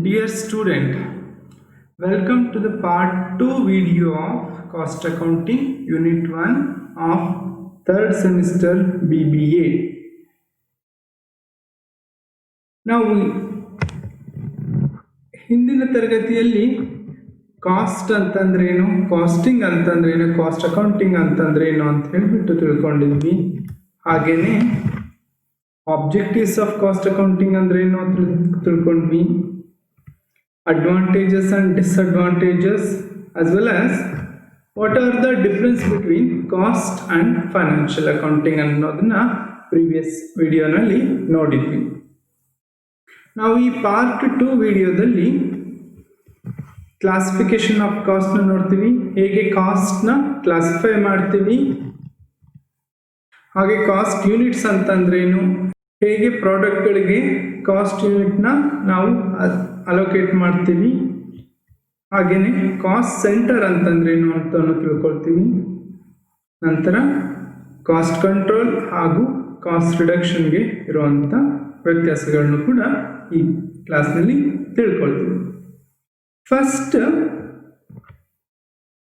Dear student, welcome to the part 2 video of Cost Accounting Unit 1 of 3rd semester BBA. ನಾವು ಹಿಂದಿನ ತರಗತಿಯಲ್ಲಿ cost ಅಂತಂದ್ರೇನು, casting ಅಂತಂದ್ರೇನು, cost accounting ಅಂತಂದ್ರೇನು ಅಂತ ಹೇಳಿಬಿಟ್ಟು ತಿಳ್ಕೊಂಡಿದ್ವಿ. ಹಾಗೇನೆ ಆಬ್ಜೆಕ್ಟಿವ್ಸ್ ಆಫ್ ಕಾಸ್ಟ್ ಅಕೌಂಟಿಂಗ್ ಅಂದ್ರೇನು ಅಂತ ತಿಳ್ಕೊಂಡ್ವಿ. Advantages and disadvantages, as well as what are the difference between cost and financial accounting ಅನ್ನೋದನ್ನ ಪ್ರೀವಿಯಸ್ ವಿಡಿಯೋನಲ್ಲಿ ನೋಡಿದ್ವಿ. ನಾವು ಈ ಪಾರ್ಟ್ 2 ವಿಡಿಯೋದಲ್ಲಿ ಕ್ಲಾಸಿಫಿಕೇಶನ್ ಆಫ್ ಕಾಸ್ಟ್ನ ನೋಡ್ತೀವಿ, ಹೇಗೆ ಕಾಸ್ಟ್ನ ಕ್ಲಾಸಿಫೈ ಮಾಡ್ತೀವಿ, ಹಾಗೆ ಕಾಸ್ಟ್ ಯೂನಿಟ್ಸ್ ಅಂತಂದ್ರೇನು, ಹೇಗೆ ಪ್ರಾಡಕ್ಟ್ಗಳಿಗೆ ಕಾಸ್ಟ್ ಯೂನಿಟ್ನ ನಾವು ಅಲೋಕೇಟ್ ಮಾಡ್ತೀವಿ, ಹಾಗೆಯೇ ಕಾಸ್ಟ್ ಸೆಂಟರ್ ಅಂತಂದ್ರೇನು ಅಂತ ತಿಳ್ಕೊಳ್ತೀವಿ. ನಂತರ ಕಾಸ್ಟ್ ಕಂಟ್ರೋಲ್ ಹಾಗೂ ಕಾಸ್ಟ್ ರಿಡಕ್ಷನ್ಗೆ ಇರುವಂಥ ವ್ಯತ್ಯಾಸಗಳನ್ನು ಕೂಡ ಈ ಕ್ಲಾಸ್ನಲ್ಲಿ ತಿಳ್ಕೊಳ್ತೀವಿ. First,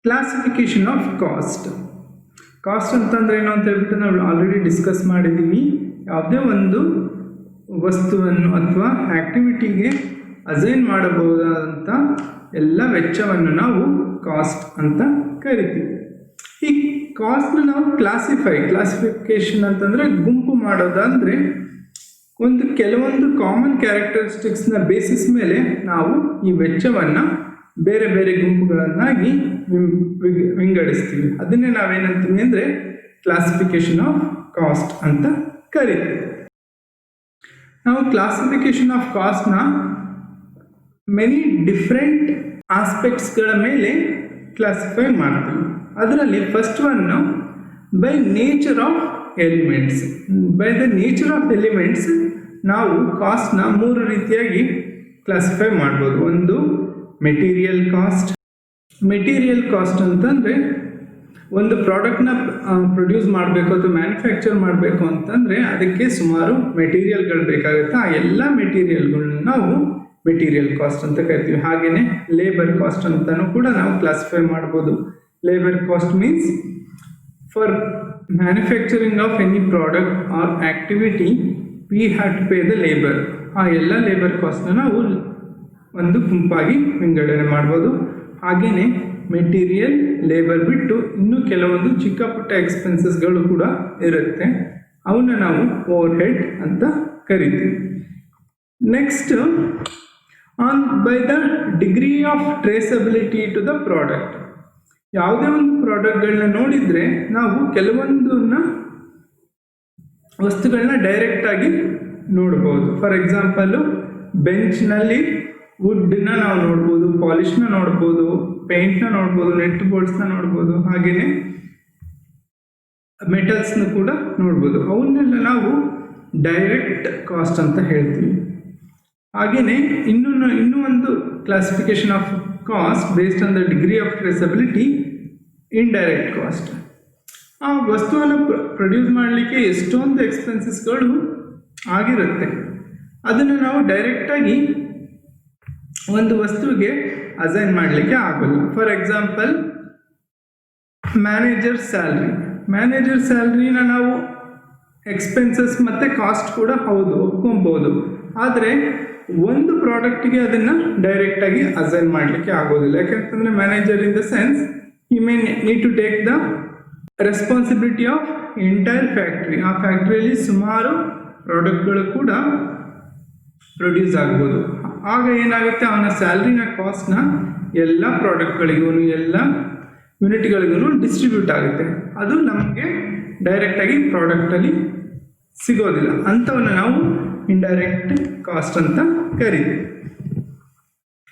classification of cost. Cost ಅಂತಂದ್ರೇನು ಅಂತ ಹೇಳ್ಬಿಟ್ಟು ನಾವು ಆಲ್ರೆಡಿ ಡಿಸ್ಕಸ್ ಮಾಡಿದ್ದೀವಿ. ಯಾವುದೇ ಒಂದು ವಸ್ತುವನ್ನು ಅಥವಾ ಆಕ್ಟಿವಿಟಿಗೆ ಅಸೈನ್ ಮಾಡಬಹುದಾದಂಥ ಎಲ್ಲ ವೆಚ್ಚವನ್ನು ನಾವು ಕಾಸ್ಟ್ ಅಂತ ಕರಿತೀವಿ. ಈ ಕಾಸ್ಟ್ನ ನಾವು ಕ್ಲಾಸಿಫಿಕೇಶನ್ ಅಂತಂದರೆ ಗುಂಪು ಮಾಡೋದಂದರೆ ಕೆಲವೊಂದು ಕಾಮನ್ ಕ್ಯಾರೆಕ್ಟರಿಸ್ಟಿಕ್ಸ್ನ ಬೇಸಿಸ್ ಮೇಲೆ ನಾವು ಈ ವೆಚ್ಚವನ್ನು ಬೇರೆ ಬೇರೆ ಗುಂಪುಗಳನ್ನಾಗಿ ವಿಂಗಡಿಸ್ತೀವಿ. ಅದನ್ನೇ ನಾವೇನಂತೀವಿ ಅಂದರೆ ಕ್ಲಾಸಿಫಿಕೇಶನ್ ಆಫ್ ಕಾಸ್ಟ್ ಅಂತ ಕರಿತೀವಿ. ನಾವು ಕ್ಲಾಸಿಫಿಕೇಶನ್ ಆಫ್ ಕಾಸ್ಟ್ನ ಮೆನಿ ಡಿಫ್ರೆಂಟ್ ಆಸ್ಪೆಕ್ಟ್ಸ್ಗಳ ಮೇಲೆ ಕ್ಲಾಸಿಫೈ ಮಾಡ್ತೀವಿ. ಅದರಲ್ಲಿ first one by nature of elements. By the nature of elements ನಾವು ಕಾಸ್ಟ್ನ 3 ರೀತಿಯಾಗಿ ಕ್ಲಾಸಿಫೈ ಮಾಡ್ಬೋದು. ಒಂದು ಮೆಟೀರಿಯಲ್ ಕಾಸ್ಟ್. ಮೆಟೀರಿಯಲ್ ಕಾಸ್ಟ್ ಅಂತಂದರೆ ಒಂದು ಪ್ರಾಡಕ್ಟ್ನ ಪ್ರೊಡ್ಯೂಸ್ ಮಾಡಬೇಕು ಅಥವಾ ಮ್ಯಾನುಫ್ಯಾಕ್ಚರ್ ಮಾಡಬೇಕು ಅಂತಂದರೆ ಅದಕ್ಕೆ ಸುಮಾರು ಮೆಟೀರಿಯಲ್ಗಳು ಬೇಕಾಗುತ್ತೆ. ಆ ಎಲ್ಲ ಮೆಟೀರಿಯಲ್ಗಳನ್ನ ನಾವು ಮೆಟೀರಿಯಲ್ ಕಾಸ್ಟ್ ಅಂತ ಕರಿತೀವಿ. ಹಾಗೆಯೇ ಲೇಬರ್ ಕಾಸ್ಟ್ ಅಂತಲೂ ಕೂಡ ನಾವು ಕ್ಲಾಸಿಫೈ ಮಾಡ್ಬೋದು. Labour cost means for manufacturing of any product or activity we have to pay the labour. ಆ ಎಲ್ಲ ಲೇಬರ್ ಕಾಸ್ಟ್ನ ನಾವು ಒಂದು ಗುಂಪಾಗಿ ವಿಂಗಡಣೆ ಮಾಡ್ಬೋದು. ಹಾಗೆಯೇ ಮೆಟೀರಿಯಲ್, ಲೇಬರ್ ಬಿಟ್ಟು ಇನ್ನೂ ಕೆಲವೊಂದು ಚಿಕ್ಕ ಪುಟ್ಟ ಎಕ್ಸ್ಪೆನ್ಸಸ್ಗಳು ಕೂಡ ಇರುತ್ತೆ. ಅವನ್ನ ನಾವು ಓವರ್ ಹೆಡ್ ಅಂತ ಕರಿತೀವಿ. Next, by the degree of traceability to the product. ಯಾವುದೇ ಒಂದು ಪ್ರಾಡಕ್ಟ್ಗಳನ್ನ ನೋಡಿದರೆ ನಾವು ಕೆಲವೊಂದನ್ನ ವಸ್ತುಗಳನ್ನ ಡೈರೆಕ್ಟಾಗಿ ನೋಡ್ಬೋದು. ಫಾರ್ ಎಕ್ಸಾಂಪಲು ಬೆಂಚ್ನಲ್ಲಿ ವುಡ್ನ ನಾವು ನೋಡ್ಬೋದು, ಪಾಲಿಷ್ನ ನೋಡ್ಬೋದು, ಪೇಂಟ್ನ ನೋಡ್ಬೋದು, ನೆಟ್ ಬೋರ್ಡ್ಸ್ನ ನೋಡ್ಬೋದು, ಹಾಗೆಯೇ ಮೆಟಲ್ಸ್ನ ಕೂಡ ನೋಡ್ಬೋದು. ಅವನ್ನೆಲ್ಲ ನಾವು ಡೈರೆಕ್ಟ್ ಕಾಸ್ಟ್ ಅಂತ ಹೇಳ್ತೀವಿ. ಹಾಗೆಯೇ ಇನ್ನೂ ಒಂದು classification of cost based on the degree of traceability, indirect cost. ಆ ವಸ್ತುವನ್ನು ಪ್ರೊಡ್ಯೂಸ್ ಮಾಡಲಿಕ್ಕೆ ಎಷ್ಟೊಂದು ಎಕ್ಸ್ಪೆನ್ಸಸ್ಗಳು ಆಗಿರುತ್ತೆ. ಅದನ್ನು ನಾವು ಡೈರೆಕ್ಟಾಗಿ ಒಂದು ವಸ್ತುವಿಗೆ ಅಸೈನ್ ಮಾಡಲಿಕ್ಕೆ ಆಗೋಲ್ಲ. ಫಾರ್ ಎಕ್ಸಾಂಪಲ್, ಮ್ಯಾನೇಜರ್ ಸ್ಯಾಲ್ರಿನ ನಾವು ಎಕ್ಸ್ಪೆನ್ಸಸ್ ಮತ್ತು ಕಾಸ್ಟ್ ಕೂಡ ಹೌದು ಒಪ್ಕೊಬೋದು. ಆದರೆ ಒಂದು ಪ್ರಾಡಕ್ಟಿಗೆ ಅದನ್ನು ಡೈರೆಕ್ಟಾಗಿ ಅಸೈನ್ ಮಾಡಲಿಕ್ಕೆ ಆಗೋದಿಲ್ಲ. ಯಾಕೆಂತಂದರೆ manager in the sense you may need to take the responsibility of entire factory. ಆ ಫ್ಯಾಕ್ಟ್ರಿಯಲ್ಲಿ ಸುಮಾರು ಪ್ರಾಡಕ್ಟ್ಗಳು ಕೂಡ ಪ್ರೊಡ್ಯೂಸ್ ಆಗ್ಬೋದು. ಆಗ ಏನಾಗುತ್ತೆ, ಅವನ ಸ್ಯಾಲ್ರಿನ ಕಾಸ್ಟ್ನ ಎಲ್ಲ ಪ್ರಾಡಕ್ಟ್ಗಳಿಗೂ ಎಲ್ಲ ಯೂನಿಟ್ಗಳಿಗೂ ಡಿಸ್ಟ್ರಿಬ್ಯೂಟ್ ಆಗುತ್ತೆ. ಅದು ನಮಗೆ ಡೈರೆಕ್ಟಾಗಿ ಪ್ರಾಡಕ್ಟಲ್ಲಿ ಸಿಗೋದಿಲ್ಲ. ಅಂಥವನ್ನು ನಾವು ಇಂಡೈರೆಕ್ಟ್ ಕಾಸ್ಟ್ ಅಂತ ಕರಿತೀವಿ.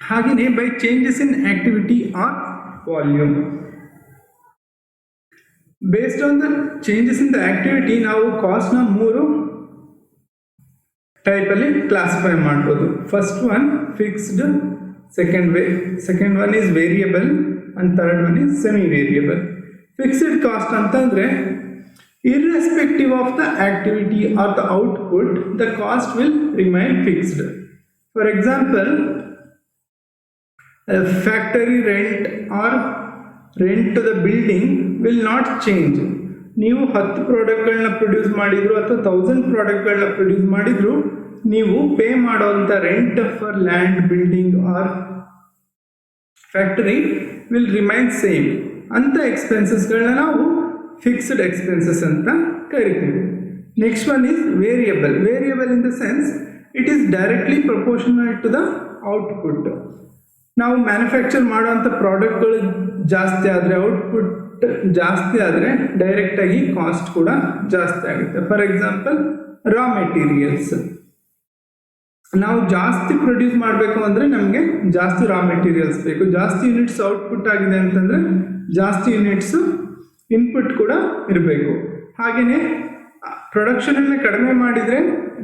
ಹಾಗೆಯೇ by changes in activity or volume. Based on the changes in the activity ನಾವು ಕಾಸ್ಟ್ನ 3 ಟೈಪಲ್ಲಿ ಕ್ಲಾಸಿಫೈ ಮಾಡ್ಬೋದು. First one fixed, second one is variable and third one is semi variable. Fixed cost ಅಂತಂದರೆ irrespective of the activity or the output, the cost will remain fixed. For example, factory rent or rent to the building will not change. ನೀವು 10 ಪ್ರಾಡಕ್ಟ್ಗಳನ್ನ produce ಮಾಡಿದ್ರು ಅಥವಾ 1000 ಪ್ರಾಡಕ್ಟ್ಗಳನ್ನ produce ಮಾಡಿದ್ರು ನೀವು pay ಮಾಡೋವಂಥ rent for land, building or factory will remain same. ಅಂಥ ಎಕ್ಸ್ಪೆನ್ಸಸ್ಗಳನ್ನ ನಾವು fixed expenses ಅಂತ ಕರಿತೀವಿ. Next one is variable. Variable in the sense it is directly proportional to the output. ನಾವು ಮ್ಯಾನುಫ್ಯಾಕ್ಚರ್ ಮಾಡುವಂಥ ಪ್ರಾಡಕ್ಟ್ಗಳು ಜಾಸ್ತಿ ಆದರೆ, ಔಟ್ಪುಟ್ ಜಾಸ್ತಿ ಆದರೆ ಡೈರೆಕ್ಟಾಗಿ ಕಾಸ್ಟ್ ಕೂಡ ಜಾಸ್ತಿ ಆಗುತ್ತೆ. ಫಾರ್ ಎಕ್ಸಾಂಪಲ್ ರಾ ಮೆಟೀರಿಯಲ್ಸ್, ನಾವು ಜಾಸ್ತಿ ಪ್ರೊಡ್ಯೂಸ್ ಮಾಡಬೇಕು ಅಂದರೆ ನಮಗೆ ಜಾಸ್ತಿ ರಾ ಮೆಟೀರಿಯಲ್ಸ್ ಬೇಕು. ಜಾಸ್ತಿ ಯೂನಿಟ್ಸ್ ಔಟ್ಪುಟ್ ಆಗಿದೆ ಅಂತಂದರೆ ಜಾಸ್ತಿ ಯೂನಿಟ್ಸು ಇನ್ಪುಟ್ ಕೂಡ ಇರಬೇಕು. ಹಾಗೆಯೇ ಪ್ರೊಡಕ್ಷನನ್ನು ಕಡಿಮೆ ಮಾಡಿದರೆ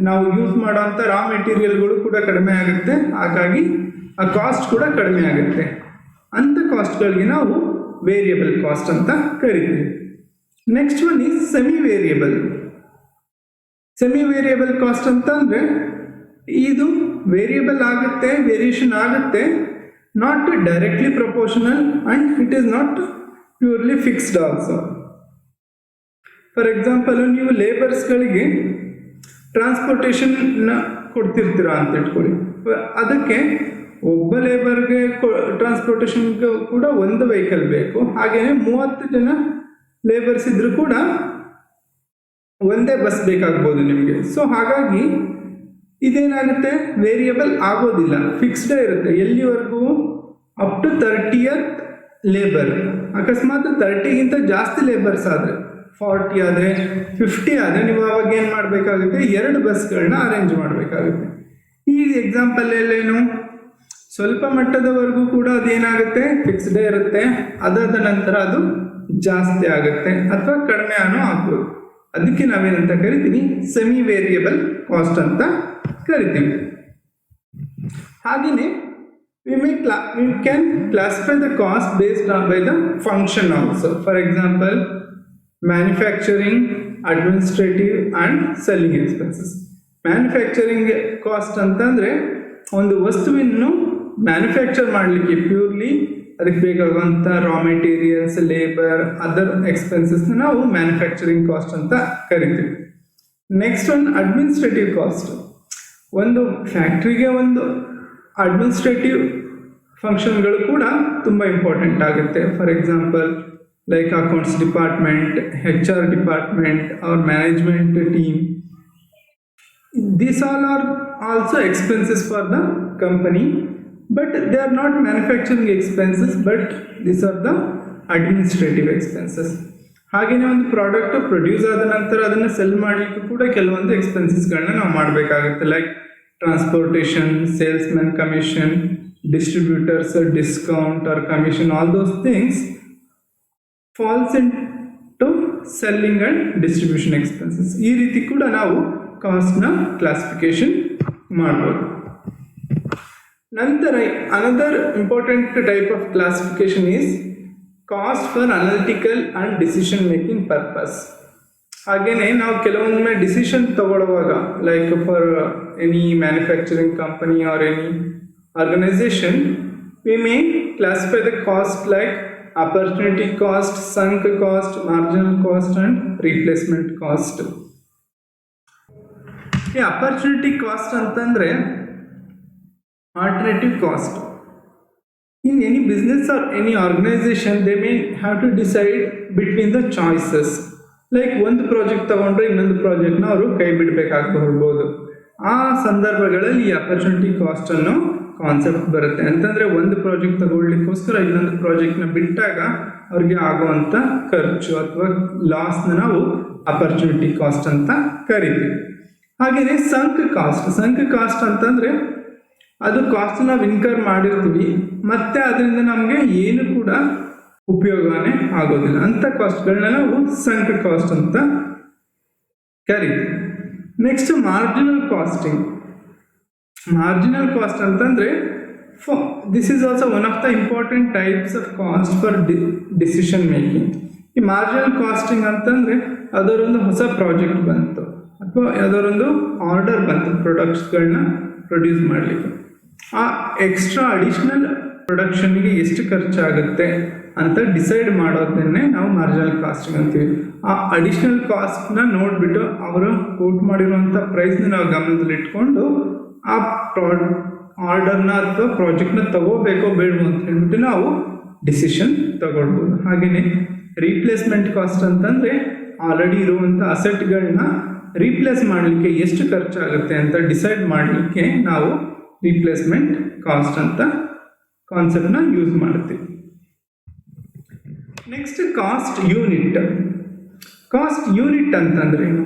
ನಾವು ಯೂಸ್ ಮಾಡೋವಂಥ ರಾ ಮೆಟೀರಿಯಲ್ಗಳು ಕೂಡ ಕಡಿಮೆ ಆಗುತ್ತೆ, ಹಾಗಾಗಿ ಆ ಕಾಸ್ಟ್ ಕೂಡ ಕಡಿಮೆ ಆಗುತ್ತೆ. ಅಂಥ ಕಾಸ್ಟ್ಗಳಿಗೆ ನಾವು ವೇರಿಯಬಲ್ ಕಾಸ್ಟ್ ಅಂತ ಕರಿತೀವಿ. Next one is semi variable. Semi variable cost ಅಂತ ಅಂದರೆ ಇದು ವೇರಿಯಬಲ್ ಆಗುತ್ತೆ, ವೇರಿಯೇಷನ್ ಆಗುತ್ತೆ, not directly proportional and it is not purely fixed also. For example ನೀವು ಲೇಬರ್ಸ್ಗಳಿಗೆ ಟ್ರಾನ್ಸ್ಪೋರ್ಟೇಷನ್ನ ಕೊಡ್ತಿರ್ತೀರ ಅಂತ ಇಟ್ಕೊಳ್ಳಿ. ಅದಕ್ಕೆ ಒಬ್ಬ ಲೇಬರ್ಗೆ ಟ್ರಾನ್ಸ್ಪೋರ್ಟೇಷನ್ಗೆ ಕೂಡ ಒಂದು ವೆಹಿಕಲ್ ಬೇಕು. ಹಾಗೆಯೇ 30 ಜನ ಲೇಬರ್ಸ್ ಇದ್ದರೂ ಕೂಡ ಒಂದೇ ಬಸ್ ಬೇಕಾಗ್ಬೋದು ನಿಮಗೆ. ಸೊ ಹಾಗಾಗಿ ಇದೇನಾಗುತ್ತೆ, ವೇರಿಯಬಲ್ ಆಗೋದಿಲ್ಲ, ಫಿಕ್ಸ್ಡೇ ಇರುತ್ತೆ. ಎಲ್ಲಿವರೆಗೂ ಅಪ್ ಟು 30th ಲೇಬರ್. ಅಕಸ್ಮಾತ್ 30ಗಿಂತ ಜಾಸ್ತಿ ಲೇಬರ್ಸ್ ಆದರೆ, 40 ಆದರೆ, 50 ಆದರೆ ನೀವು ಅವಾಗ ಏನು ಮಾಡಬೇಕಾಗುತ್ತೆ, 2 ಬಸ್ಗಳನ್ನ ಅರೇಂಜ್ ಮಾಡಬೇಕಾಗುತ್ತೆ. ಈ ಎಕ್ಸಾಂಪಲ್ಲೇನು ಸ್ವಲ್ಪ ಮಟ್ಟದವರೆಗೂ ಕೂಡ ಅದೇನಾಗುತ್ತೆ, ಫಿಕ್ಸ್ಡೇ ಇರುತ್ತೆ. ಅದಾದ ನಂತರ ಅದು ಜಾಸ್ತಿ ಆಗುತ್ತೆ ಅಥವಾ ಕಡಿಮೆ ಆಗ್ಬೋದು. ಅದಕ್ಕೆ ನಾವೇನಂತ ಕರಿತೀವಿ, ಸೆಮಿ ವೇರಿಯಬಲ್ ಕಾಸ್ಟ್ ಅಂತ ಕರಿತೀವಿ. ಹಾಗೆಯೇ we can classify the cost based on by the function also. For example, manufacturing, administrative and selling expenses. Manufacturing cost ಅಂತಂದರೆ ಒಂದು ವಸ್ತುವನ್ನು ಮ್ಯಾನುಫ್ಯಾಕ್ಚರ್ ಮಾಡಲಿಕ್ಕೆ ಪ್ಯೂರ್ಲಿ ಅದಕ್ಕೆ ಬೇಕಾಗುವಂಥ ರಾ ಮೆಟೀರಿಯಲ್ಸ್, ಲೇಬರ್, ಅದರ್ ಎಕ್ಸ್ಪೆನ್ಸಸ್ನ ನಾವು ಮ್ಯಾನುಫ್ಯಾಕ್ಚರಿಂಗ್ ಕಾಸ್ಟ್ ಅಂತ ಕರಿತೀವಿ. ನೆಕ್ಸ್ಟ್ ಒಂದು ಅಡ್ಮಿನಿಸ್ಟ್ರೇಟಿವ್ ಕಾಸ್ಟ್. ಒಂದು ಫ್ಯಾಕ್ಟ್ರಿಗೆ ಒಂದು ಅಡ್ಮಿನಿಸ್ಟ್ರೇಟಿವ್ ಫಂಕ್ಷನ್ಗಳು ಕೂಡ ತುಂಬ ಇಂಪಾರ್ಟೆಂಟ್ ಆಗುತ್ತೆ. For example like accounts department, HR department or management team. These all are also expenses for the company, but they are not manufacturing expenses, but these are the administrative expenses. ಹಾಗೆಯೇ ಒಂದು product produce ಆದ ನಂತರ ಅದನ್ನು cell ಮಾಡಲಿಕ್ಕೆ ಕೂಡ ಕೆಲವೊಂದು ಎಕ್ಸ್ಪೆನ್ಸಸ್ಗಳನ್ನ ನಾವು ಮಾಡಬೇಕಾಗುತ್ತೆ. Like transportation, salesman commission, distributors discount or commission, all those things falls into selling and distribution expenses. ಈ ರೀತಿ ಕೂಡ ನಾವು ಕಾಸ್ಟ್ನ ಕ್ಲಾಸಿಫಿಕೇಶನ್ ಮಾಡ್ಬೋದು. ನಂತರ another important type of classification is cost for analytical and decision making purpose. ಹಾಗೆಯೇ ನಾವು ಕೆಲವೊಮ್ಮೆ ಡಿಸಿಷನ್ ತಗೊಳ್ಳುವಾಗ, like for any manufacturing company or any organisation, we may classify the cost like opportunity cost, sunk cost, marginal cost and replacement cost. ಈ opportunity cost ಅಂತಂದರೆ alternative cost. In any business or any organization, they may have to decide between the choices. Like ಒಂದು project ತಗೊಂಡ್ರೆ ಇನ್ನೊಂದು ಪ್ರಾಜೆಕ್ಟ್ನ ಅವರು ಕೈ ಬಿಡಬೇಕಾಗ್ಬೋದು. ಆ ಸಂದರ್ಭಗಳಲ್ಲಿ ಈ ಅಪರ್ಚುನಿಟಿ ಕಾಸ್ಟ್ ಅನ್ನೋ ಕಾನ್ಸೆಪ್ಟ್ ಬರುತ್ತೆ. ಅಂತಂದರೆ ಒಂದು ಪ್ರಾಜೆಕ್ಟ್ ತಗೊಳ್ಳಿಕ್ಕೋಸ್ಕರ ಇನ್ನೊಂದು ಪ್ರಾಜೆಕ್ಟ್ನ ಬಿಟ್ಟಾಗ ಅವ್ರಿಗೆ ಆಗುವಂಥ ಖರ್ಚು ಅಥವಾ ಲಾಸ್ನ ನಾವು ಅಪರ್ಚುನಿಟಿ ಕಾಸ್ಟ್ ಅಂತ ಕರಿತೀವಿ. ಹಾಗೆಯೇ ಸಂಕ್ ಕಾಸ್ಟ್ ಅಂತಂದರೆ ಅದು ಕಾಸ್ಟ್ ನಾವು ಇನ್ಕರ್ ಮಾಡಿರ್ತೀವಿ, ಮತ್ತೆ ಅದರಿಂದ ನಮಗೆ ಏನು ಕೂಡ ಉಪಯೋಗನೇ ಆಗೋದಿಲ್ಲ. ಅಂಥ ಕಾಸ್ಟ್ಗಳನ್ನ ನಾವು ಸಂಕ್ ಕಾಸ್ಟ್ ಅಂತ ಕರಿತೀವಿ. Next marginal costing. Marginal cost ಅಂತಂದರೆ this is also one of the important types of cost for decision making. ಈ ಮಾರ್ಜಿನಲ್ ಕಾಸ್ಟಿಂಗ್ ಅಂತಂದರೆ ಅದರೊಂದು ಹೊಸ ಪ್ರಾಜೆಕ್ಟ್ ಬಂತು ಅಥವಾ ಯಾವುದರೊಂದು ಆರ್ಡರ್ ಬಂತು ಪ್ರಾಡಕ್ಟ್ಸ್ಗಳನ್ನ ಪ್ರೊಡ್ಯೂಸ್ ಮಾಡಲಿಕ್ಕೆ. ಆ ಎಕ್ಸ್ಟ್ರಾ ಅಡಿಷ್ನಲ್ ಪ್ರೊಡಕ್ಷನ್ಗೆ ಎಷ್ಟು ಖರ್ಚಾಗುತ್ತೆ ಅಂತ ಡಿಸೈಡ್ ಮಾಡೋದನ್ನೇ ನಾವು ಮಾರ್ಜಿನಲ್ ಕಾಸ್ಟಿಂಗ್ ಅಂತೀವಿ. ಆ ಅಡಿಷ್ನಲ್ ಕಾಸ್ಟ್ನ ನೋಡಿಬಿಟ್ಟು ಅವರು ಕೋಟ್ ಮಾಡಿರುವಂಥ ಪ್ರೈಸ್ನ ನಾವು ಗಮನದಲ್ಲಿಟ್ಕೊಂಡು ಆ ಆರ್ಡರ್ನ ಅಥವಾ ಪ್ರಾಜೆಕ್ಟ್ನ ತಗೋಬೇಕೋ ಬೇಡವೋ ಅಂತ ಹೇಳ್ಬಿಟ್ಟು ನಾವು ಡಿಸಿಷನ್ ತಗೊಳ್ಬೋದು. ಹಾಗೆಯೇ ರೀಪ್ಲೇಸ್ಮೆಂಟ್ ಕಾಸ್ಟ್ ಅಂತಂದರೆ ಆಲ್ರೆಡಿ ಇರುವಂಥ ಅಸೆಟ್ಗಳನ್ನ ರೀಪ್ಲೇಸ್ ಮಾಡಲಿಕ್ಕೆ ಎಷ್ಟು ಖರ್ಚಾಗುತ್ತೆ ಅಂತ ಡಿಸೈಡ್ ಮಾಡಲಿಕ್ಕೆ ನಾವು ರೀಪ್ಲೇಸ್ಮೆಂಟ್ ಕಾಸ್ಟ್ ಅಂತ ಕಾನ್ಸೆಪ್ಟ್ನ ಯೂಸ್ ಮಾಡ್ತೀವಿ. Next cost unit. Cost unit ಅಂತಂದ್ರೆ ಏನು?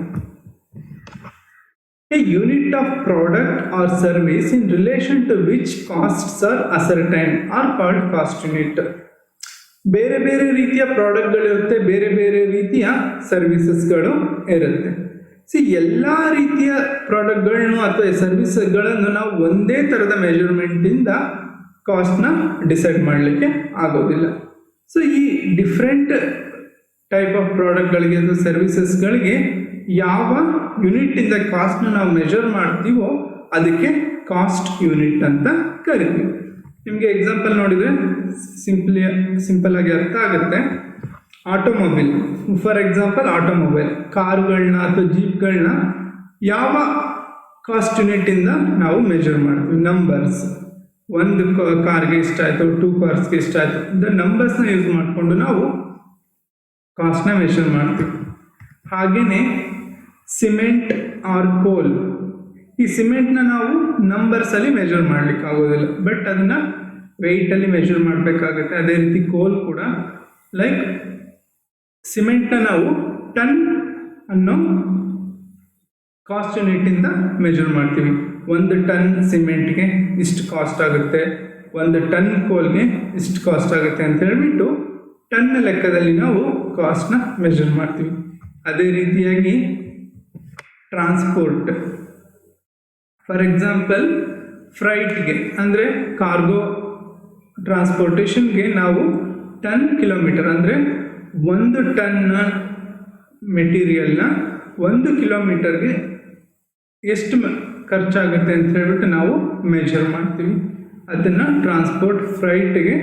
A unit of product or service in relation to which costs are ascertained are called cost unit. ಬೇರೆ ಬೇರೆ ರೀತಿಯ ಪ್ರಾಡಕ್ಟ್ಗಳಿರುತ್ತೆ, ಬೇರೆ ಬೇರೆ ರೀತಿಯ ಸರ್ವಿಸಸ್ಗಳು ಇರುತ್ತೆ. ಎಲ್ಲ ರೀತಿಯ ಪ್ರಾಡಕ್ಟ್ಗಳನ್ನು ಅಥವಾ ಸರ್ವಿಸ್ಗಳನ್ನು ನಾವು ಒಂದೇ ಥರದ ಮೆಜರ್ಮೆಂಟಿಂದ ಕಾಸ್ಟ್ನ ಡಿಸೈಡ್ ಮಾಡಲಿಕ್ಕೆ ಆಗೋದಿಲ್ಲ. ಈ ಡಿಫ್ರೆಂಟ್ ಟೈಪ್ ಆಫ್ ಪ್ರಾಡಕ್ಟ್ಗಳಿಗೆ ಅಥವಾ ಸರ್ವಿಸಸ್ಗಳಿಗೆ ಯಾವ ಯೂನಿಟ್ಟಿಂದ ಕಾಸ್ಟ್ನ ನಾವು ಮೆಜರ್ ಮಾಡ್ತೀವೋ ಅದಕ್ಕೆ ಕಾಸ್ಟ್ ಯೂನಿಟ್ ಅಂತ ಕರಿತೀವಿ. ನಿಮಗೆ ಎಕ್ಸಾಂಪಲ್ ನೋಡಿದರೆ ಸಿಂಪಲ್ ಆಗಿ ಅರ್ಥ ಆಗುತ್ತೆ. ಆಟೋಮೊಬೈಲ್, ಫಾರ್ ಎಕ್ಸಾಂಪಲ್ ಆಟೋಮೊಬೈಲ್, ಕಾರುಗಳನ್ನ ಅಥವಾ ಜೀಪ್ಗಳನ್ನ ಯಾವ ಕಾಸ್ಟ್ ಯೂನಿಟ್ಟಿಂದ ನಾವು ಮೆಜರ್ ಮಾಡ್ತೀವಿ? ನಂಬರ್ಸ್. ಒಂದು ಕಾರ್ಗೆ ಇಷ್ಟ ಆಯಿತು, 2 ಕಾರ್ಸ್ಗೆ ಇಷ್ಟ ಆಯಿತು, ದ ನಂಬರ್ಸ್ನ ಯೂಸ್ ಮಾಡಿಕೊಂಡು ನಾವು ಕಾಸ್ಟ್ನ ಮೆಷರ್ ಮಾಡ್ತೀವಿ. ಹಾಗೆಯೇ ಸಿಮೆಂಟ್ ಆರ್ ಕೋಲ್, ಈ ಸಿಮೆಂಟ್ನ ನಾವು ನಂಬರ್ಸಲ್ಲಿ ಮೆಜರ್ ಮಾಡಲಿಕ್ಕೆ ಆಗೋದಿಲ್ಲ, ಬಟ್ ಅದನ್ನು ವೆಯ್ಟಲ್ಲಿ ಮೆಜರ್ ಮಾಡಬೇಕಾಗುತ್ತೆ. ಅದೇ ರೀತಿ ಕೋಲ್ ಕೂಡ ಲೈಕ್ ಸಿಮೆಂಟ್ನ ನಾವು ಟನ್ ಅನ್ನೋ ಕಾಸ್ಟ್ ಯೂನಿಟ್ಟಿಂದ ಮೆಜರ್ ಮಾಡ್ತೀವಿ. 1 ಟನ್ ಸಿಮೆಂಟ್ಗೆ ಇಷ್ಟು ಕಾಸ್ಟ್ ಆಗುತ್ತೆ, 1 ಟನ್ ಕೋಲ್ಗೆ ಇಷ್ಟು ಕಾಸ್ಟ್ ಆಗುತ್ತೆ ಅಂತ ಹೇಳ್ಬಿಟ್ಟು ಟನ್ನ ಲೆಕ್ಕದಲ್ಲಿ ನಾವು ಕಾಸ್ಟ್ನ ಮೆಜರ್ ಮಾಡ್ತೀವಿ. ಅದೇ ರೀತಿಯಾಗಿ ಟ್ರಾನ್ಸ್ಪೋರ್ಟ್, ಫಾರ್ ಎಕ್ಸಾಂಪಲ್ ಫ್ರೈಟ್ಗೆ ಅಂದರೆ ಕಾರ್ಗೋ ಟ್ರಾನ್ಸ್ಪೋರ್ಟೇಷನ್ಗೆ ನಾವು ಟನ್ ಕಿಲೋಮೀಟರ್ ಅಂದರೆ 1 ಟನ್ ಮೆಟೀರಿಯಲ್ನ 1 ಕಿಲೋಮೀಟರ್ಗೆ ಎಷ್ಟು ಖರ್ಚಾಗುತ್ತೆ ಅಂತ ಹೇಳ್ಬಿಟ್ಟು ನಾವು ಮೆಜರ್ ಮಾಡ್ತೀವಿ. ಅದನ್ನು ಟ್ರಾನ್ಸ್ಪೋರ್ಟ್ ಫ್ರೈಟ್ಗೆ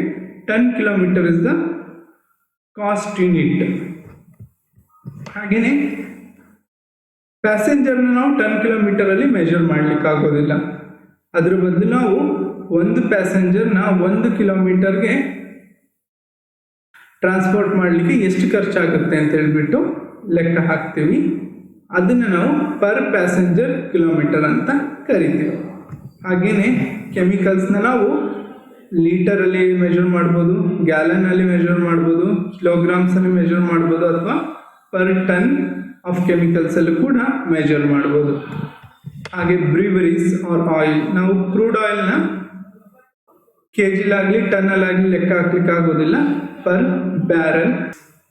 10 kilometre is the cost unit. ಹಾಗೆಯೇ ಪ್ಯಾಸೆಂಜರ್ನ ನಾವು 10 ಕಿಲೋಮೀಟರಲ್ಲಿ ಮೆಜರ್ ಮಾಡಲಿಕ್ಕೆ ಆಗೋದಿಲ್ಲ. ಅದ್ರ ಬದಲು ನಾವು ಒಂದು ಪ್ಯಾಸೆಂಜರ್ನ 1 ಕಿಲೋಮೀಟರ್ಗೆ ಟ್ರಾನ್ಸ್ಪೋರ್ಟ್ ಮಾಡಲಿಕ್ಕೆ ಎಷ್ಟು ಖರ್ಚಾಗುತ್ತೆ ಅಂತ ಹೇಳ್ಬಿಟ್ಟು ಲೆಕ್ಕ ಹಾಕ್ತೀವಿ. ಅದನ್ನು ನಾವು ಪರ್ ಪ್ಯಾಸೆಂಜರ್ ಕಿಲೋಮೀಟರ್ ಅಂತ ಕರಿತೀವಿ. ಹಾಗೆಯೇ ಕೆಮಿಕಲ್ಸ್ನ ನಾವು ಲೀಟರಲ್ಲಿ ಮೆಜರ್ ಮಾಡ್ಬೋದು, ಗ್ಯಾಲನಲ್ಲಿ ಮೆಜರ್ ಮಾಡ್ಬೋದು, ಕಿಲೋಗ್ರಾಮ್ಸಲ್ಲಿ ಮೆಜರ್ ಮಾಡ್ಬೋದು, ಅಥವಾ ಪರ್ ಟನ್ ಆಫ್ ಕೆಮಿಕಲ್ಸಲ್ಲೂ ಕೂಡ ಮೆಜರ್ ಮಾಡ್ಬೋದು. ಹಾಗೆ ಬ್ರೀವರೀಸ್ ಆರ್ ಆಯಿಲ್, ನಾವು ಕ್ರೂಡ್ ಆಯಿಲ್ನ ಕೆಜಿಲಾಗಲಿ ಟನ್ನಲ್ಲಾಗಲಿ ಲೆಕ್ಕ ಹಾಕ್ಲಿಕ್ಕೆ ಆಗೋದಿಲ್ಲ,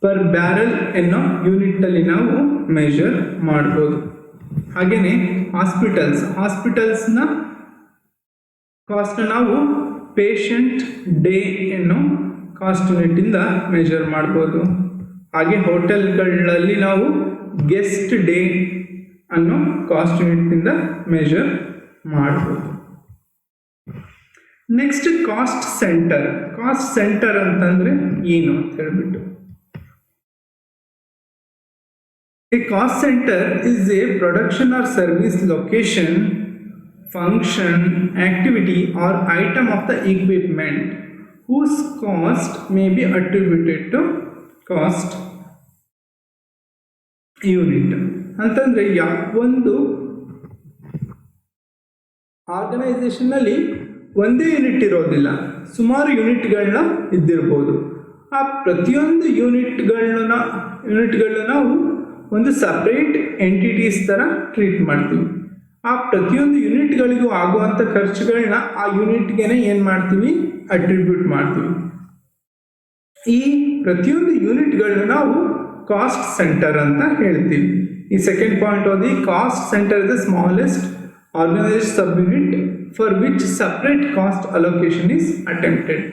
ಪರ್ ಬ್ಯಾರಲ್ ಎನ್ನೋ ಯೂನಿಟ್ಟಲ್ಲಿ ನಾವು ಮೆಜರ್ ಮಾಡ್ಬೋದು. ಹಾಗೆಯೇ ಹಾಸ್ಪಿಟಲ್ಸ್ನ ಕಾಸ್ಟ್ನ ನಾವು ಪೇಷಂಟ್ ಡೇ ಎನ್ನೋ ಕಾಸ್ಟ್ ಯೂನಿಟ್ಟಿಂದ ಮೆಜರ್ ಮಾಡ್ಬೋದು. ಹಾಗೆ ಹೋಟೆಲ್ಗಳಲ್ಲಿ ನಾವು ಗೆಸ್ಟ್ ಡೇ ಅನ್ನೋ ಕಾಸ್ಟ್ ಯೂನಿಟ್ನಿಂದ ಮೆಜರ್ ಮಾಡ್ಬೋದು. ನೆಕ್ಸ್ಟ್ ಕಾಸ್ಟ್ ಸೆಂಟರ್ ಅಂತಂದರೆ ಏನು ಅಂತ ಹೇಳ್ಬಿಟ್ಟು, a cost center is a production or service location, function, activity or item of the equipment whose cost may be attributed to cost unit. ಅಂತಂದರೆ ಒಂದು ಆರ್ಗನೈಸೇಷನ್ನಲ್ಲಿ ಒಂದೇ unit ಇರೋದಿಲ್ಲ, ಸುಮಾರು ಯೂನಿಟ್ಗಳನ್ನ ಇದ್ದಿರ್ಬೋದು. ಆ ಪ್ರತಿಯೊಂದು ಯೂನಿಟ್ಗಳನ್ನ ನಾವು ಒಂದು ಸಪ್ರೇಟ್ ಎಂಟಿಟೀಸ್ ಥರ ಟ್ರೀಟ್ ಮಾಡ್ತೀವಿ. ಆ ಪ್ರತಿಯೊಂದು ಯೂನಿಟ್ಗಳಿಗೂ ಆಗುವಂಥ ಖರ್ಚುಗಳನ್ನ ಆ ಯೂನಿಟ್ಗೆ ಏನು ಮಾಡ್ತೀವಿ? ಅಟ್ರಿಬ್ಯೂಟ್ ಮಾಡ್ತೀವಿ. ಈ ಪ್ರತಿಯೊಂದು ಯೂನಿಟ್ಗಳನ್ನ ನಾವು ಕಾಸ್ಟ್ ಸೆಂಟರ್ ಅಂತ ಹೇಳ್ತೀವಿ. ಈ ಸೆಕೆಂಡ್ ಪಾಯಿಂಟ್ ಓದಿ, cost centre is the smallest organised sub unit for which separate cost allocation is attempted.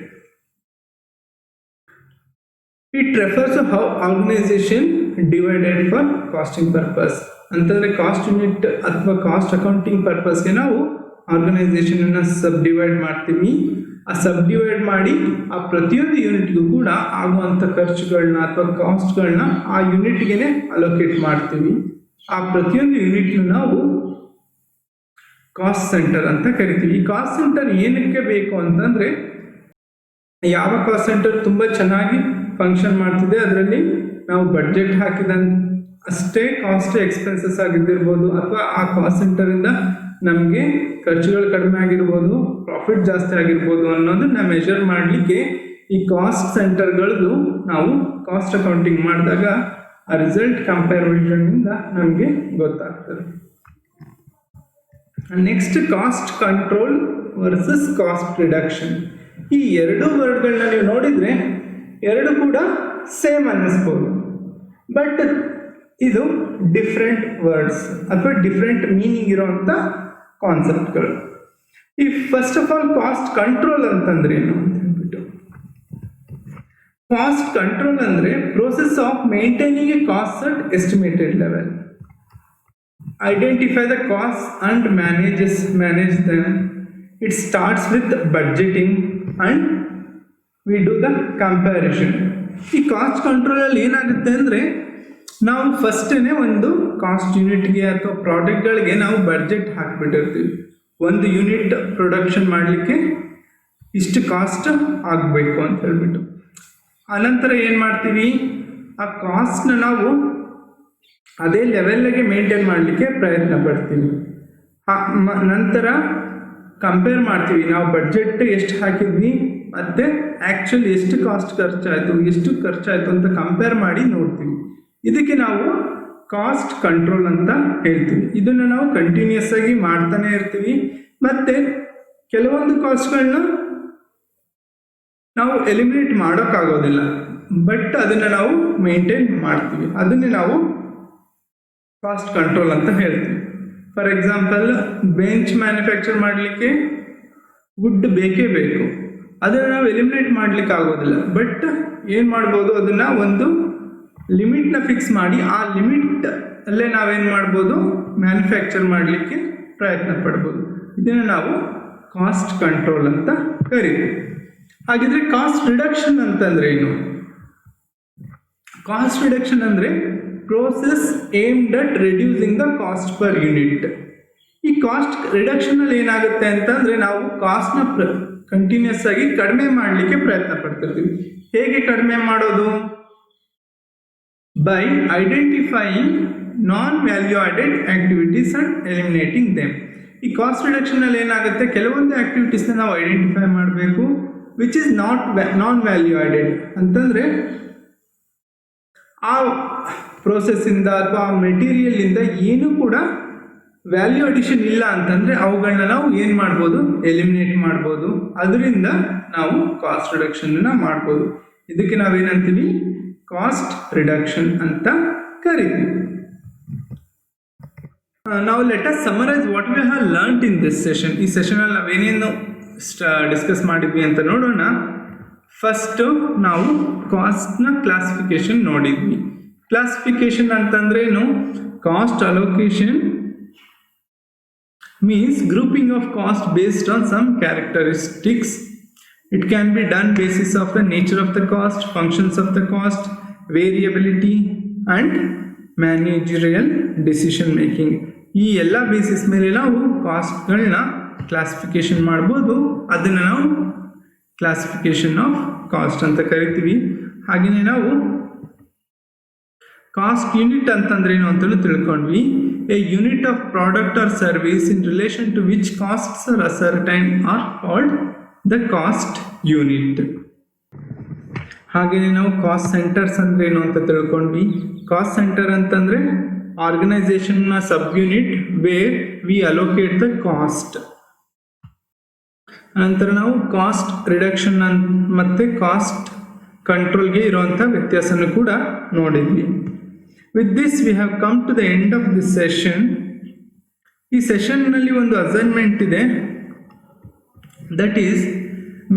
It refers to how organisation divided for costing purpose. ಅಂತಂದರೆ ಕಾಸ್ಟ್ ಯೂನಿಟ್ ಅಥವಾ ಕಾಸ್ಟ್ ಅಕೌಂಟಿಂಗ್ ಪರ್ಪಸ್ಗೆ ನಾವು ಆರ್ಗನೈಸೇಷನನ್ನು ಸಬ್ divide ಮಾಡ್ತೀವಿ. ಆ ಸಬ್ divide ಮಾಡಿ ಆ ಪ್ರತಿಯೊಂದು ಯೂನಿಟ್ಗೂ ಕೂಡ ಆಗುವಂಥ ಖರ್ಚುಗಳನ್ನ ಅಥವಾ ಕಾಸ್ಟ್ಗಳನ್ನ ಆ ಯೂನಿಟ್ಗೆ ಅಲೋಕೇಟ್ ಮಾಡ್ತೀವಿ. ಆ ಪ್ರತಿಯೊಂದು ಯೂನಿಟ್ನು ನಾವು ಕಾಸ್ಟ್ ಸೆಂಟರ್ ಅಂತ ಕರಿತೀವಿ. ಈ ಕಾಸ್ಟ್ ಸೆಂಟರ್ ಏನಕ್ಕೆ ಬೇಕು ಅಂತಂದರೆ, ಯಾವ ಕಾಸ್ಟ್ ಸೆಂಟರ್ ತುಂಬ ಚೆನ್ನಾಗಿ ಫಂಕ್ಷನ್ ಮಾಡ್ತಿದೆ, ಅದರಲ್ಲಿ ನಾವು ಬಡ್ಜೆಟ್ ಹಾಕಿದ ಅಷ್ಟೇ ಕಾಸ್ಟ್ ಎಕ್ಸ್ಪೆನ್ಸಸ್ ಆಗಿದ್ದಿರ್ಬೋದು, ಅಥವಾ ಆ ಕಾಸ್ಟ್ ಸೆಂಟರಿಂದ ನಮಗೆ ಖರ್ಚುಗಳು ಕಡಿಮೆ ಆಗಿರ್ಬೋದು, ಪ್ರಾಫಿಟ್ ಜಾಸ್ತಿ ಆಗಿರ್ಬೋದು ಅನ್ನೋದನ್ನ ಮೆಷರ್ ಮಾಡಲಿಕ್ಕೆ ಈ ಕಾಸ್ಟ್ ಸೆಂಟರ್ಗಳದ್ದು ನಾವು ಕಾಸ್ಟ್ ಅಕೌಂಟಿಂಗ್ ಮಾಡಿದಾಗ ಆ ರಿಸಲ್ಟ್ ಕಂಪ್ಯಾರಿಸನ್ನಿಂದ ನಮಗೆ ಗೊತ್ತಾಗ್ತದೆ. Next cost control versus cost reduction. ಈ ಎರಡು ವರ್ಡ್ಗಳನ್ನ ನೀವು ನೋಡಿದರೆ ಎರಡು ಕೂಡ ಸೇಮ್ ಅನ್ನಿಸ್ಬೋದು, ಬಟ್ ಇದು ಡಿಫ್ರೆಂಟ್ ವರ್ಡ್ಸ್ ಅಥವಾ ಡಿಫ್ರೆಂಟ್ ಮೀನಿಂಗ್ ಇರೋವಂಥ ಕಾನ್ಸೆಪ್ಟ್ಗಳು. ಈ first of all cost control ಅಂತಂದ್ರೆ ಏನು ಅಂತ ಹೇಳ್ಬಿಟ್ಟು, ಕಾಸ್ಟ್ ಕಂಟ್ರೋಲ್ ಅಂದರೆ process of maintaining A cost at estimated level, identify the costs and manage them. It starts with budgeting and we do the comparison. ಈ cost ಕಂಟ್ರೋಲಲ್ಲಿ ಏನಾಗುತ್ತೆ ಅಂದರೆ, ನಾವು ಫಸ್ಟೇ ಒಂದು ಕಾಸ್ಟ್ ಯೂನಿಟ್ಗೆ ಅಥವಾ ಪ್ರಾಡಕ್ಟ್ಗಳಿಗೆ ನಾವು ಬಡ್ಜೆಟ್ ಹಾಕಿಬಿಟ್ಟಿರ್ತೀವಿ. ಒಂದು ಯೂನಿಟ್ ಪ್ರೊಡಕ್ಷನ್ ಮಾಡಲಿಕ್ಕೆ ಇಷ್ಟು ಕಾಸ್ಟ್ ಆಗಬೇಕು ಅಂತ ಹೇಳ್ಬಿಟ್ಟು, ಆನಂತರ ಏನು ಮಾಡ್ತೀವಿ, ಆ ಕಾಸ್ಟ್ನ ನಾವು ಅದೇ ಲೆವೆಲ್ಗೆ ಮೇಂಟೈನ್ ಮಾಡಲಿಕ್ಕೆ ಪ್ರಯತ್ನ ಪಡ್ತೀವಿ. ನಂತರ ಕಂಪೇರ್ ಮಾಡ್ತೀವಿ, ನಾವು ಬಡ್ಜೆಟ್ ಎಷ್ಟು ಹಾಕಿದ್ವಿ ಮತ್ತು ಆ್ಯಕ್ಚುಲಿ ಎಷ್ಟು ಕಾಸ್ಟ್ ಖರ್ಚಾಯಿತು ಅಂತ ಕಂಪೇರ್ ಮಾಡಿ ನೋಡ್ತೀವಿ. ಇದಕ್ಕೆ ನಾವು ಕಾಸ್ಟ್ ಕಂಟ್ರೋಲ್ ಅಂತ ಹೇಳ್ತೀವಿ. ಇದನ್ನು ನಾವು ಕಂಟಿನ್ಯೂಸ್ ಆಗಿ ಮಾಡ್ತಾನೆ ಇರ್ತೀವಿ. ಮತ್ತು ಕೆಲವೊಂದು ಕಾಸ್ಟ್ಗಳನ್ನ ನಾವು ಎಲಿಮಿನೇಟ್ ಮಾಡೋಕ್ಕಾಗೋದಿಲ್ಲ, ಬಟ್ ಅದನ್ನು ನಾವು ಮೇಂಟೈನ್ ಮಾಡ್ತೀವಿ. ಅದನ್ನೇ ನಾವು ಕಾಸ್ಟ್ ಕಂಟ್ರೋಲ್ ಅಂತ ಹೇಳ್ತೀವಿ. ಫಾರ್ ಎಕ್ಸಾಂಪಲ್, ಬೆಂಚ್ ಮ್ಯಾನುಫ್ಯಾಕ್ಚರ್ ಮಾಡಲಿಕ್ಕೆ ವುಡ್ ಬೇಕೇ ಬೇಕು, ಅದನ್ನು ನಾವು ಎಲಿಮಿನೇಟ್ ಮಾಡಲಿಕ್ಕೆ ಆಗೋದಿಲ್ಲ, ಬಟ್ ಏನು ಮಾಡ್ಬೋದು, ಅದನ್ನು ಒಂದು ಲಿಮಿಟ್ನ ಫಿಕ್ಸ್ ಮಾಡಿ ಆ ಲಿಮಿಟ್ ಅಲ್ಲೇ ನಾವೇನು ಮಾಡ್ಬೋದು, ಮ್ಯಾನುಫ್ಯಾಕ್ಚರ್ ಮಾಡಲಿಕ್ಕೆ ಪ್ರಯತ್ನ ಪಡ್ಬೋದು. ಇದನ್ನು ನಾವು ಕಾಸ್ಟ್ ಕಂಟ್ರೋಲ್ ಅಂತ ಕರಿತೀವಿ. ಹಾಗಿದ್ರೆ ಕಾಸ್ಟ್ ರಿಡಕ್ಷನ್ ಅಂತಂದ್ರೆ ಏನು? ಕಾಸ್ಟ್ ರಿಡಕ್ಷನ್ ಅಂದರೆ process aimed at reducing the cost per unit. ಈ ಕಾಸ್ಟ್ ರಿಡಕ್ಷನಲ್ಲಿ ಏನಾಗುತ್ತೆ ಅಂತಂದರೆ, ನಾವು ಕಾಸ್ಟ್ನ ಕಂಟಿನ್ಯೂಸ್ ಆಗಿ ಕಡಿಮೆ ಮಾಡಲಿಕ್ಕೆ ಪ್ರಯತ್ನ ಪಡ್ತಿರ್ತೀವಿ. ಹೇಗೆ ಕಡಿಮೆ ಮಾಡೋದು? By identifying non value added activities and eliminating them. ಈ ಕಾಸ್ಟ್ ರಿಡಕ್ಷನಲ್ಲಿ ಏನಾಗುತ್ತೆ, ಕೆಲವೊಂದು ಆಕ್ಟಿವಿಟೀಸ್ನ ನಾವು ಐಡೆಂಟಿಫೈ ಮಾಡಬೇಕು, which is non value added ಅಂತಂದರೆ ಆ ಪ್ರೋಸೆಸ್ಸಿಂದ ಅಥವಾ ಆ ಮೆಟೀರಿಯಲಿಂದ ಏನೂ ಕೂಡ ವ್ಯಾಲ್ಯೂ ಅಡಿಷನ್ ಇಲ್ಲ ಅಂತಂದರೆ ಅವುಗಳನ್ನ ನಾವು ಏನು ಮಾಡ್ಬೋದು, ಎಲಿಮಿನೇಟ್ ಮಾಡ್ಬೋದು. ಅದರಿಂದ ನಾವು ಕಾಸ್ಟ್ ರಿಡಕ್ಷನ್ನ ಮಾಡ್ಬೋದು. ಇದಕ್ಕೆ ನಾವೇನಂತೀವಿ, ಕಾಸ್ಟ್ ರಿಡಕ್ಷನ್ ಅಂತ ಕರಿತೀವಿ. ನಾವು let us summarise what we have learned in this session. ಈ ಸೆಷನಲ್ಲಿ ನಾವೇನೇನು ಡಿಸ್ಕಸ್ ಮಾಡಿದ್ವಿ ಅಂತ ನೋಡೋಣ. ಫಸ್ಟು ನಾವು ಕಾಸ್ಟ್ನ ಕ್ಲಾಸಿಫಿಕೇಶನ್ ನೋಡಿದ್ವಿ. ಕ್ಲಾಸಿಫಿಕೇಶನ್ ಅಂತಂದ್ರೇನು? Cost allocation means grouping of cost based on some characteristics. It can be done basis of the nature of the cost, functions of the cost, variability and managerial decision making. ಈ ಎಲ್ಲ basis ಮೇಲೆ ನಾವು ಕಾಸ್ಟ್ಗಳನ್ನ classification ಮಾಡ್ಬೋದು. ಅದನ್ನು ನಾವು classification of cost ಅಂತ ಕರಿತೀವಿ. ಹಾಗೆಯೇ ನಾವು ಕಾಸ್ಟ್ ಯೂನಿಟ್ ಅಂತಂದ್ರೇನು ಅಂತಲೂ ತಿಳ್ಕೊಂಡ್ವಿ. A unit of product or service in relation to which costs are ascertain are called the cost unit. ಹಾಗೆಯೇ ನಾವು ಕಾಸ್ಟ್ ಸೆಂಟರ್ಸ್ ಅಂದ್ರೆ ಏನು ಅಂತ ತಿಳ್ಕೊಂಡ್ವಿ. ಕಾಸ್ಟ್ ಸೆಂಟರ್ ಅಂತಂದರೆ ಆರ್ಗನೈಸೇಷನ್ನ sub unit where we allocate the cost. ನಂತರ ನಾವು ಕಾಸ್ಟ್ ರಿಡಕ್ಷನ್ ಮತ್ತು ಕಾಸ್ಟ್ ಕಂಟ್ರೋಲ್ಗೆ ಇರುವಂಥ ವ್ಯತ್ಯಾಸನೂ ಕೂಡ ನೋಡಿದ್ವಿ. With this we have come to the end of this session. ಈ ಸೆಷನ್ನಲ್ಲಿ ಒಂದು ಅಸೈನ್ಮೆಂಟ್ ಇದೆ. That is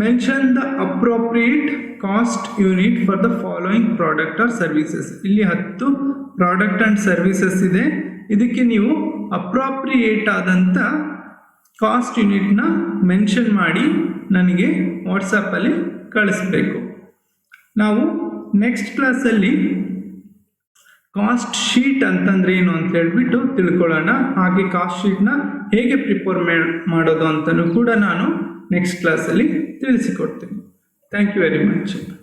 mention the appropriate cost unit for the following product or services. ಇಲ್ಲಿ 10 ಪ್ರಾಡಕ್ಟ್ ಆ್ಯಂಡ್ ಸರ್ವಿಸಸ್ ಇದೆ. ಇದಕ್ಕೆ ನೀವು ಅಪ್ರೋಪ್ರಿಯೇಟ್ ಆದಂಥ ಕಾಸ್ಟ್ ಯೂನಿಟ್ನ ಮೆನ್ಷನ್ ಮಾಡಿ ನನಗೆ ವಾಟ್ಸಪ್ಪಲ್ಲಿ ಕಳಿಸ್ಬೇಕು. ನಾವು ನೆಕ್ಸ್ಟ್ ಕ್ಲಾಸಲ್ಲಿ ಕಾಸ್ಟ್ ಶೀಟ್ ಅಂತಂದ್ರೆ ಏನು ಅಂತ ಹೇಳ್ಬಿಟ್ಟು ತಿಳ್ಕೊಳ್ಳೋಣ. ಹಾಗೆ ಕಾಸ್ಟ್ ಶೀಟ್ನ ಹೇಗೆ ಪ್ರಿಪೇರ್ ಮಾಡೋದು ಅಂತಲೂ ಕೂಡ ನಾನು ನೆಕ್ಸ್ಟ್ ಕ್ಲಾಸಲ್ಲಿ ತಿಳಿಸಿಕೊಡ್ತೀನಿ. Thank you very much.